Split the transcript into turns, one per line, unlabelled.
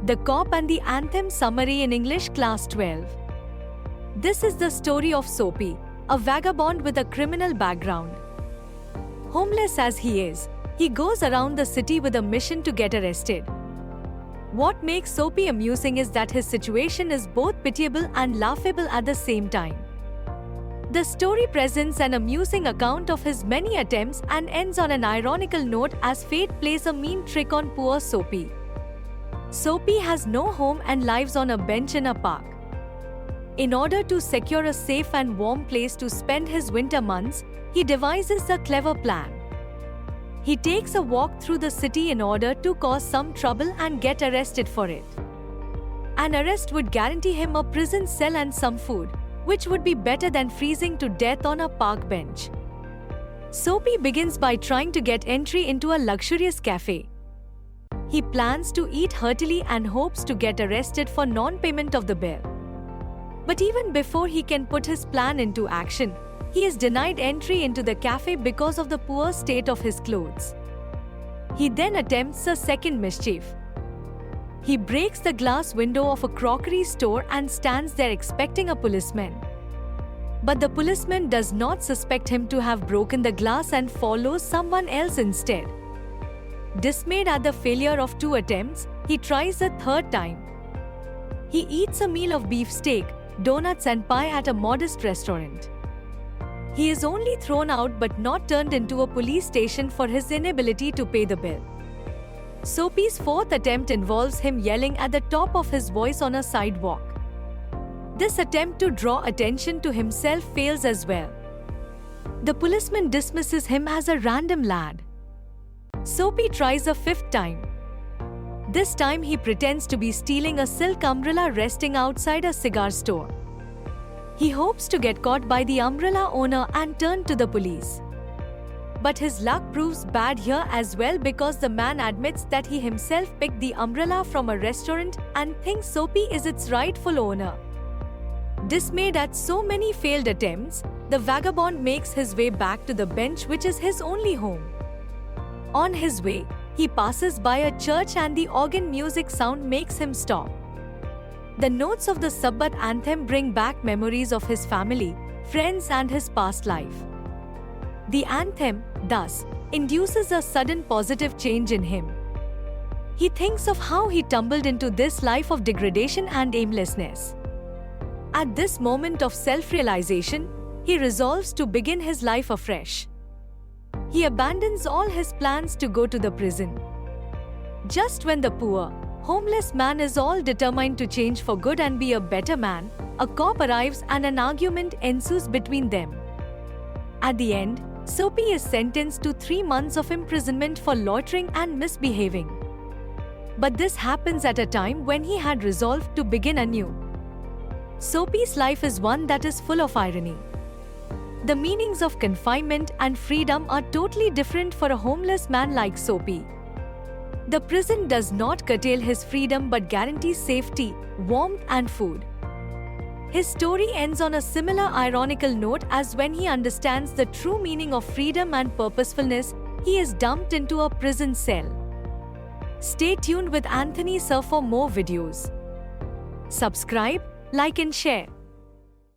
The Cop and the Anthem Summary in English Class 12. This is the story of Soapy, a vagabond with a criminal background. Homeless as he is, he goes around the city with a mission to get arrested. What makes Soapy amusing is that his situation is both pitiable and laughable at the same time. The story presents an amusing account of his many attempts and ends on an ironical note as fate plays a mean trick on poor Soapy. Soapy has no home and lives on a bench in a park. In order to secure a safe and warm place to spend his winter months, he devises a clever plan. He takes a walk through the city in order to cause some trouble and get arrested for it. An arrest would guarantee him a prison cell and some food, which would be better than freezing to death on a park bench. Soapy begins by trying to get entry into a luxurious cafe. He plans to eat heartily and hopes to get arrested for non-payment of the bill. But even before he can put his plan into action, he is denied entry into the cafe because of the poor state of his clothes. He then attempts a second mischief. He breaks the glass window of a crockery store and stands there expecting a policeman. But the policeman does not suspect him to have broken the glass and follows someone else instead. Dismayed at the failure of 2 attempts, he tries a third time. He eats a meal of beefsteak, donuts and pie at a modest restaurant. He is only thrown out but not turned into a police station for his inability to pay the bill. Soapy's 4th attempt involves him yelling at the top of his voice on a sidewalk. This attempt to draw attention to himself fails as well. The policeman dismisses him as a random lad. Soapy tries a 5th time. This time he pretends to be stealing a silk umbrella resting outside a cigar store. He hopes to get caught by the umbrella owner and turn to the police. But his luck proves bad here as well because the man admits that he himself picked the umbrella from a restaurant and thinks Soapy is its rightful owner. Dismayed at so many failed attempts, the vagabond makes his way back to the bench, which is his only home. On his way, he passes by a church and the organ music sound makes him stop. The notes of the Sabbath anthem bring back memories of his family, friends and his past life. The anthem, thus, induces a sudden positive change in him. He thinks of how he tumbled into this life of degradation and aimlessness. At this moment of self-realization, he resolves to begin his life afresh. He abandons all his plans to go to the prison. Just when the poor, homeless man is all determined to change for good and be a better man, a cop arrives and an argument ensues between them. At the end, Soapy is sentenced to 3 months of imprisonment for loitering and misbehaving. But this happens at a time when he had resolved to begin anew. Soapy's life is one that is full of irony. The meanings of confinement and freedom are totally different for a homeless man like Soapy. The prison does not curtail his freedom but guarantees safety, warmth and food. His story ends on a similar ironical note as when he understands the true meaning of freedom and purposefulness, he is dumped into a prison cell. Stay tuned with Anthony Sir for more videos. Subscribe, like and share.